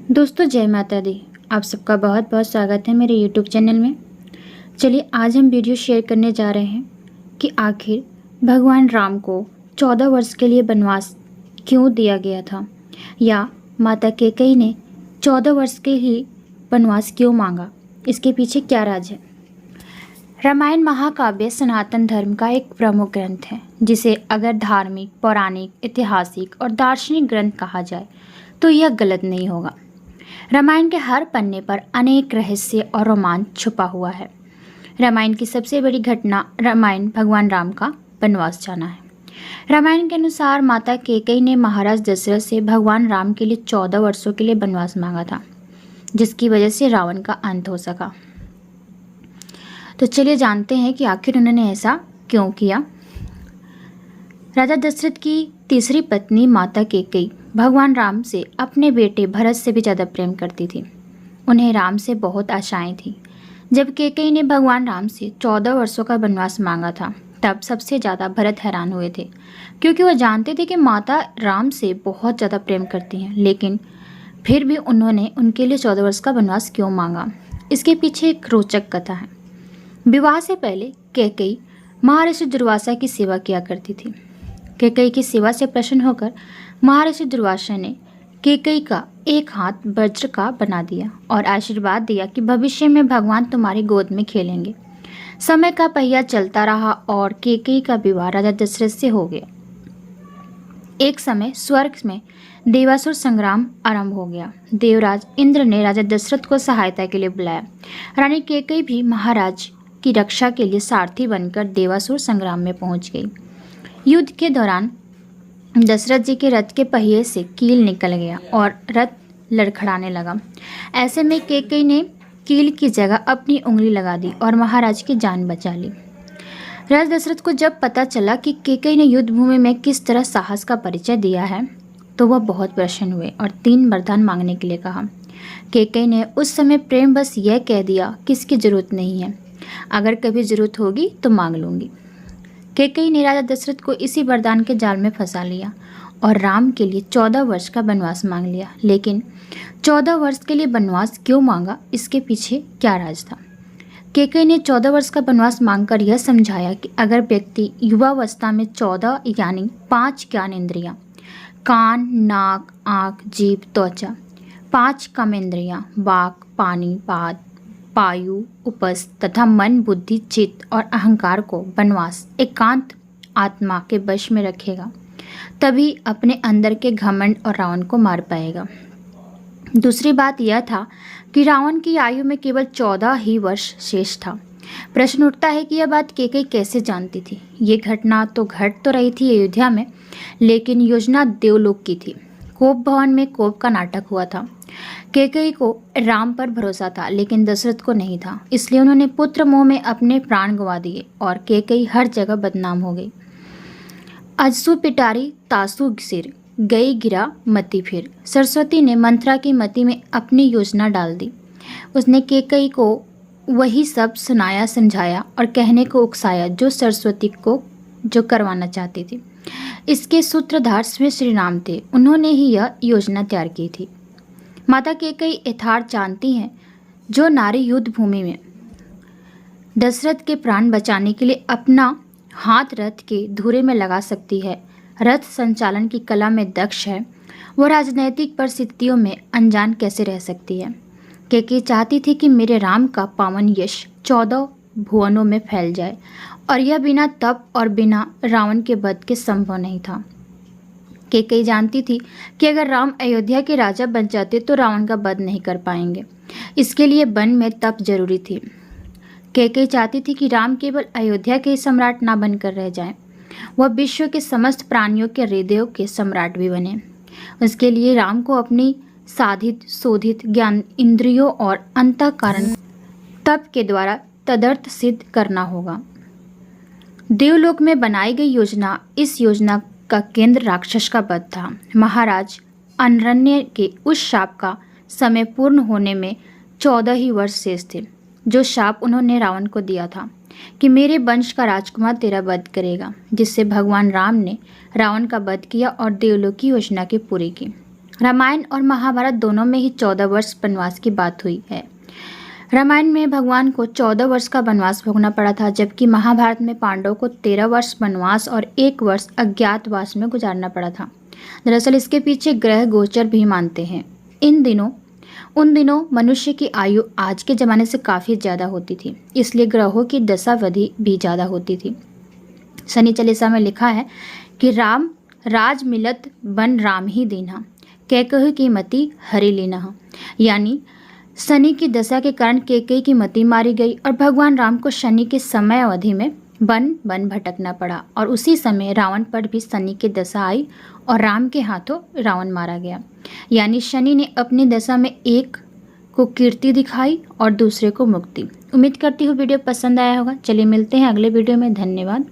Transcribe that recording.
दोस्तों जय माता दी। आप सबका बहुत बहुत स्वागत है मेरे YouTube चैनल में। चलिए आज हम वीडियो शेयर करने जा रहे हैं कि आखिर भगवान राम को 14 वर्ष के लिए वनवास क्यों दिया गया था, या माता कैकेयी ने 14 वर्ष के ही वनवास क्यों मांगा, इसके पीछे क्या राज है। रामायण महाकाव्य सनातन धर्म का एक प्रमुख ग्रंथ है, जिसे अगर धार्मिक, पौराणिक, ऐतिहासिक और दार्शनिक ग्रंथ कहा जाए तो यह गलत नहीं होगा। रामायण के हर पन्ने पर अनेक रहस्य और रोमांच छुपा हुआ है। रामायण की सबसे बड़ी घटना रामायण भगवान राम का वनवास जाना है। रामायण के अनुसार माता कैकेयी ने महाराज दशरथ से भगवान राम के लिए 14 वर्षों के लिए वनवास मांगा था, जिसकी वजह से रावण का अंत हो सका। तो चलिए जानते हैं कि आखिर उन्होंने ऐसा क्यों किया। राजा दशरथ की तीसरी पत्नी माता कैकेयी भगवान राम से अपने बेटे भरत से भी ज़्यादा प्रेम करती थी। उन्हें राम से बहुत आशाएं थी। जब कैकेयी ने भगवान राम से 14 वर्षों का वनवास मांगा था, तब सबसे ज़्यादा भरत हैरान हुए थे, क्योंकि वह जानते थे कि माता राम से बहुत ज़्यादा प्रेम करती हैं, लेकिन फिर भी उन्होंने उनके लिए 14 वर्ष का वनवास क्यों मांगा। इसके पीछे एक रोचक कथा है। विवाह से पहले कैकेयी महर्षि दुर्वासा की सेवा किया करती थी। कैकेयी की सेवा से प्रसन्न होकर महर्षि दुर्वासा ने कैकेयी का एक हाथ वज्र का बना दिया और आशीर्वाद दिया कि भविष्य में भगवान तुम्हारी गोद में खेलेंगे। समय का पहिया चलता रहा और कैकेयी का विवाह राजा दशरथ से हो गया। एक समय स्वर्ग में देवासुर संग्राम आरंभ हो गया। देवराज इंद्र ने राजा दशरथ को सहायता के लिए बुलाया। रानी कैकेयी भी महाराज की रक्षा के लिए सारथी बनकर देवासुर संग्राम में पहुंच गई। युद्ध के दौरान दशरथ जी के रथ के पहिए से कील निकल गया और रथ लड़खड़ाने लगा। ऐसे में कैकेयी ने कील की जगह अपनी उंगली लगा दी और महाराज की जान बचा ली। राजा दशरथ को जब पता चला कि कैकेयी ने युद्ध भूमि में किस तरह साहस का परिचय दिया है, तो वह बहुत प्रसन्न हुए और 3 वरदान मांगने के लिए कहा। कैकेयी ने उस समय प्रेम बस यह कह दिया कि इसकी जरूरत नहीं है, अगर कभी जरूरत होगी तो मांग लूँगी। कैकेयी ने राजा दशरथ को इसी वरदान के जाल में फंसा लिया और राम के लिए 14 वर्ष का वनवास मांग लिया। लेकिन 14 वर्ष के लिए वनवास क्यों मांगा, इसके पीछे क्या राज था। कैकेयी ने 14 वर्ष का वनवास मांगकर यह समझाया कि अगर व्यक्ति युवावस्था में 14 यानी 5 ज्ञान इंद्रियाँ कान, नाक, आँख, जीभ, त्वचा, 5 कर्मेंद्रियाँ वाक, पानी, पाद, वायु, उपस्थ तथा मन, बुद्धि, चित्त और अहंकार को वनवास एकांत आत्मा के वश में रखेगा, तभी अपने अंदर के घमंड और रावण को मार पाएगा। दूसरी बात यह था कि रावण की आयु में केवल 14 ही वर्ष शेष था। प्रश्न उठता है कि यह बात कैकेयी कैसे जानती थी। ये घटना तो घट तो रही थी अयोध्या में, लेकिन योजना देवलोक की थी। कोप भवन में कोप का नाटक हुआ था। कैकेयी को राम पर भरोसा था, लेकिन दशरथ को नहीं था, इसलिए उन्होंने पुत्र मोह में अपने प्राण गंवा दिए और कैकेयी हर जगह बदनाम हो गई। अजसू पिटारी तासु सिर, गई गिरा मति फिर। सरस्वती ने मंथरा की मति में अपनी योजना डाल दी। उसने कैकेयी को वही सब सुनाया, समझाया और कहने को उकसाया जो सरस्वती को जो करवाना चाहती थी। इसके सूत्रधार स्वयं श्री राम थे। उन्होंने ही यह योजना तैयार की थी। माता कैकेयी यथार्थ जानती हैं, जो नारी युद्ध भूमि में दशरथ के प्राण बचाने के लिए अपना हाथ रथ के धुरे में लगा सकती है, रथ संचालन की कला में दक्ष है, वो राजनैतिक परिस्थितियों में अनजान कैसे रह सकती है। कैकेयी चाहती थी कि मेरे राम का पावन यश 14 भुवनों में फैल जाए, और यह बिना तप और बिना रावण के वध के संभव नहीं था। कैकेयी जानती थी कि अगर राम अयोध्या के राजा बन जाते तो रावण का वध नहीं कर पाएंगे। इसके लिए वन में तप जरूरी थी। कैकेयी चाहती थी कि राम केवल अयोध्या के ही सम्राट ना बनकर रह जाएं, वह विश्व के समस्त प्राणियों के हृदयों के सम्राट भी बने। उसके लिए राम को अपनी साधित शोधित ज्ञान इंद्रियों और अंतःकरण तप के द्वारा तदर्थ सिद्ध करना होगा। देवलोक में बनाई गई योजना, इस योजना का केंद्र राक्षस का वध था। महाराज अरण्य के उस शाप का समय पूर्ण होने में 14 ही वर्ष शेष थे, जो शाप उन्होंने रावण को दिया था कि मेरे वंश का राजकुमार तेरा वध करेगा, जिससे भगवान राम ने रावण का वध किया और देवलोक की योजना की पूरी की। रामायण और महाभारत दोनों में ही 14 वर्ष वनवास की बात हुई है। रामायण में भगवान को 14 वर्ष का वनवास भोगना पड़ा था, जबकि महाभारत में पांडवों को 13 वर्ष वनवास और 1 वर्ष अज्ञातवास में गुजारना पड़ा था। दरअसल इसके पीछे ग्रह गोचर भी मानते हैं। उन दिनों मनुष्य की आयु आज के ज़माने से काफ़ी ज़्यादा होती थी, इसलिए ग्रहों की दशावधि भी ज़्यादा होती थी। शनि चालीसा में लिखा है कि राम राज मिलत बन राम ही दीन्हा, कैकहु की मति हरि लीन्हा। यानी शनि की दशा के कारण कैकेयी की मति मारी गई और भगवान राम को शनि के समय अवधि में वन भटकना पड़ा, और उसी समय रावण पर भी शनि की दशा आई और राम के हाथों रावण मारा गया। यानी शनि ने अपनी दशा में एक को कीर्ति दिखाई और दूसरे को मुक्ति। उम्मीद करती हूँ वीडियो पसंद आया होगा। चलिए मिलते हैं अगले वीडियो में। धन्यवाद।